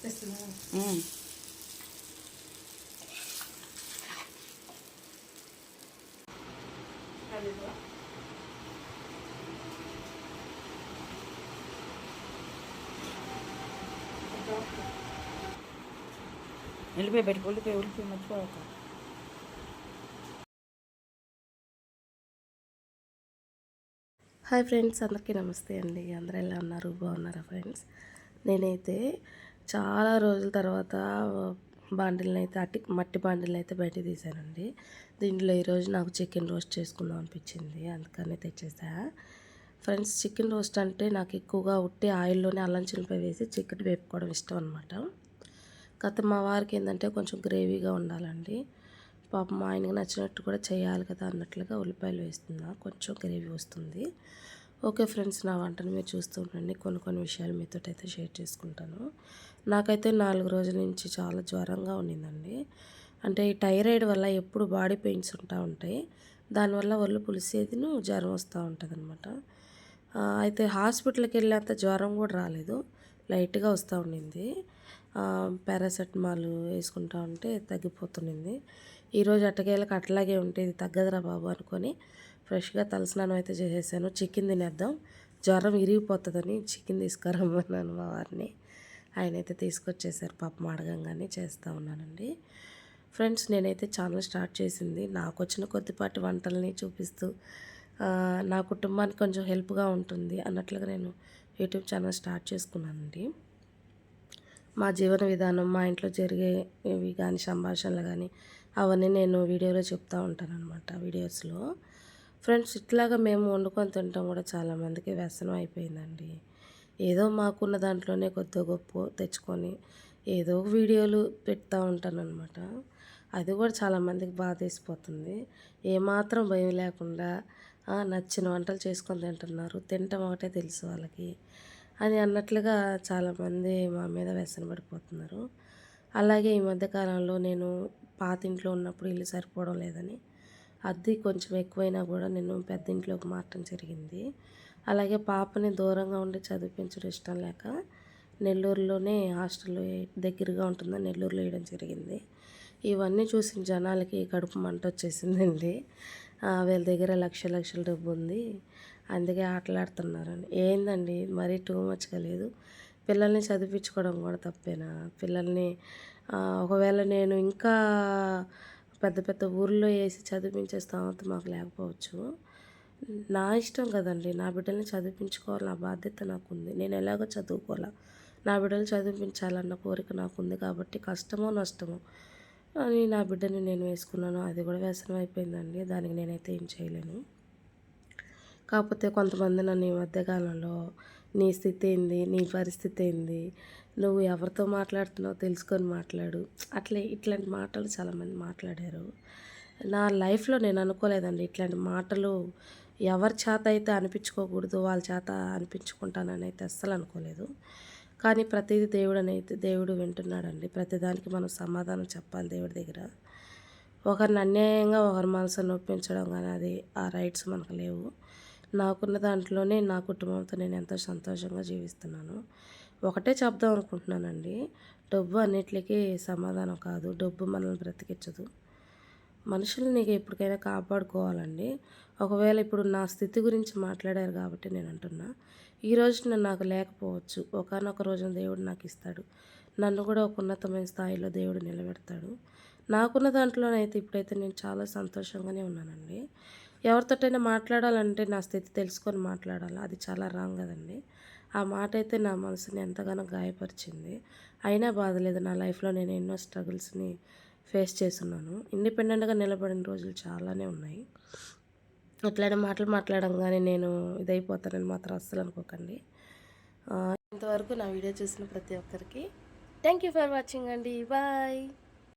వెళ్ళిపోయి బయటకు వెళ్ళిపోయి మర్చిపోక. హాయ్ ఫ్రెండ్స్, అందరికీ నమస్తే అండి. అందరూ ఎలా ఉన్నారు? బాగున్నారా ఫ్రెండ్స్? నేనైతే చాలా రోజుల తర్వాత బాండిల్ని అయితే మట్టి బాండిల్ని అయితే బయట తీసానండి. దీంట్లో ఈరోజు నాకు చికెన్ రోస్ట్ చేసుకుందాం అనిపించింది, అందుకని తెచ్చేసా ఫ్రెండ్స్. చికెన్ రోస్ట్ అంటే నాకు ఎక్కువగా ఉట్టి ఆయిల్లోనే అల్లం చిల్లిపాయ వేసి చికెన్ వేపుకోవడం ఇష్టం అనమాట. కాకపోతే మా వారికి ఏంటంటే కొంచెం గ్రేవీగా ఉండాలండి. పాపం మా ఆయనకి నచ్చినట్టు కూడా చేయాలి కదా అన్నట్లుగా ఉల్లిపాయలు వేస్తున్నా, కొంచెం గ్రేవీ వస్తుంది. ఓకే ఫ్రెండ్స్, నా వంటను మీరు చూస్తూ ఉండండి. కొన్ని విషయాలు మీతో అయితే షేర్ చేసుకుంటాను. నాకైతే 4 రోజుల నుంచి చాలా జ్వరంగా ఉండిందండి. అంటే ఈ థైరాయిడ్ వల్ల ఎప్పుడు బాడీ పెయిన్స్ ఉంటాయి. దానివల్ల ఒళ్ళు పులిసేదిను జ్వరం వస్తూ ఉంటుంది అనమాట. అయితే హాస్పిటల్కి వెళ్ళేంత జ్వరం కూడా రాలేదు, లైట్గా వస్తూ ఉండింది. పారాసెటమాల్ వేసుకుంటా ఉంటే తగ్గిపోతుండింది. ఈరోజు అట్టకేళ్ళకి అట్లాగే ఉంటే ఇది తగ్గదురా బాబు అనుకొని ఫ్రెష్గా తలస్నానం అయితే చేసేసాను. చికెన్ తినేద్దాం, జ్వరం ఇరిగిపోతుందని చికెన్ తీసుకురమ్మన్నాను మా వారిని. ఆయన అయితే తీసుకొచ్చేసారు, పాపం అడగంగానే చేస్తూ ఉన్నానండి. ఫ్రెండ్స్, నేనైతే ఛానల్ స్టార్ట్ చేసింది నాకు వచ్చిన కొద్దిపాటి వంటల్ని చూపిస్తూ నా కుటుంబానికి కొంచెం హెల్ప్గా ఉంటుంది అన్నట్లుగా నేను యూట్యూబ్ ఛానల్ స్టార్ట్ చేసుకున్నానండి. మా జీవన విధానం, మా ఇంట్లో జరిగేవి కానీ సంభాషణలు కానీ అవన్నీ నేను వీడియోలో చెప్తూ ఉంటాను అనమాట, వీడియోస్లో. ఫ్రెండ్స్, ఇట్లాగా మేము వండుకొని తినటం కూడా చాలామందికి వ్యసనం అయిపోయిందండి. ఏదో మాకున్న దాంట్లోనే కొద్దిగా గొప్ప తెచ్చుకొని ఏదో వీడియోలు పెడతా ఉంటానన్నమాట. అది కూడా చాలామందికి బాధేసిపోతుంది. ఏమాత్రం భయం లేకుండా నచ్చిన వంటలు చేసుకొని తింటున్నారు, తినటం ఒకటే తెలుసు వాళ్ళకి అని అన్నట్లుగా చాలామంది మా మీద వ్యసన పడిపోతున్నారు. అలాగే ఈ మధ్యకాలంలో నేను పాతింట్లో ఉన్నప్పుడు ఇల్లు సరిపోవడం లేదని అద్దె కొంచెం ఎక్కువైనా కూడా నేను పెద్ద ఇంట్లోకి మారటం జరిగింది. అలాగే పాపని దూరంగా ఉండి చదివించడం ఇష్టం లేక నెల్లూరులోనే హాస్టల్లో దగ్గరగా ఉంటుందని నెల్లూరులో వేయడం జరిగింది. ఇవన్నీ చూసిన జనాలకి కడుపు మంట వచ్చేసిందండి. వీళ్ళ దగ్గర లక్షల డబ్బు ఉంది, అందుకే ఆటలాడుతున్నారని. ఏందండి మరీ టూ మచ్గా లేదు? పిల్లల్ని చదివించుకోవడం కూడా తప్పేనా? పిల్లల్ని ఒకవేళ నేను ఇంకా పెద్ద పెద్ద ఊర్లో వేసి చదివించే స్థామత మాకు లేకపోవచ్చు. నా ఇష్టం కదండి, నా బిడ్డల్ని చదివించుకోవాలి, నా బాధ్యత నాకుంది. నేను ఎలాగో చదువుకోవాలా, నా బిడ్డలు చదివించాలన్న కోరిక నాకుంది కాబట్టి కష్టమో నష్టమో అని నా బిడ్డని నేను వేసుకున్నాను. అది కూడా వ్యసనం అయిపోయిందండి, దానికి నేనైతే ఏం చేయలేను. కాకపోతే కొంతమంది నన్ను ఈ మధ్యకాలంలో నీ స్థితి ఏంది, నీ పరిస్థితి ఏంది, నువ్వు ఎవరితో మాట్లాడుతున్నావు తెలుసుకొని మాట్లాడు, ఇట్లాంటి మాటలు చాలామంది మాట్లాడారు. నా లైఫ్లో నేను అనుకోలేదండి ఇట్లాంటి మాటలు ఎవరి చేత అయితే అనిపించుకోకూడదు వాళ్ళ చేత అనిపించుకుంటానని అయితే అస్సలు అనుకోలేదు. కానీ ప్రతిదీ దేవుడు వింటున్నాడండి. ప్రతిదానికి మనం సమాధానం చెప్పాలి దేవుడి దగ్గర. ఒకరిని అన్యాయంగా ఒకరి మనసును నొప్పించడం కానీ అది ఆ రైట్స్ మనకు లేవు. నాకున్న దాంట్లోనే నా కుటుంబంతో నేను ఎంతో సంతోషంగా జీవిస్తున్నాను. ఒకటే చెప్దాం అనుకుంటున్నానండి, డబ్బు అన్నిటికీ సమాధానం కాదు, డబ్బు మనల్ని బ్రతికించదు. మనుషులు నీకు ఎప్పటికైనా కాపాడుకోవాలండి. ఒకవేళ ఇప్పుడు నా స్థితి గురించి మాట్లాడారు కాబట్టి నేను అంటున్నా, ఈ రోజున నాకు లేకపోవచ్చు, ఒకానొక రోజున దేవుడు నాకు ఇస్తాడు, నన్ను కూడా ఒక ఉన్నతమైన స్థాయిలో దేవుడు నిలబెడతాడు. నాకున్న దాంట్లోనైతే ఇప్పుడైతే నేను చాలా సంతోషంగానే ఉన్నానండి. ఎవరితోటైనా మాట్లాడాలంటే నా స్థితి తెలుసుకొని మాట్లాడాలి, అది చాలా రాంగ్ కదండి. ఆ మాట అయితే నా మనసుని ఎంతగానో గాయపరిచింది. అయినా బాధలేదు, నా లైఫ్లో నేను ఎన్నో స్ట్రగుల్స్ని ఫేస్ చేస్తున్నాను. ఇండిపెండెంట్గా నిలబడిన రోజులు చాలానే ఉన్నాయి. ఇట్లాంటి మాటలు మాట్లాడంగానే నేను ఇదైపోతానని మాత్రం అస్సలు అనుకోకండి. ఇంతవరకు నా వీడియో చూసిన ప్రతి ఒక్కరికి థ్యాంక్ యూ ఫర్ వాచింగ్ అండి. బాయ్.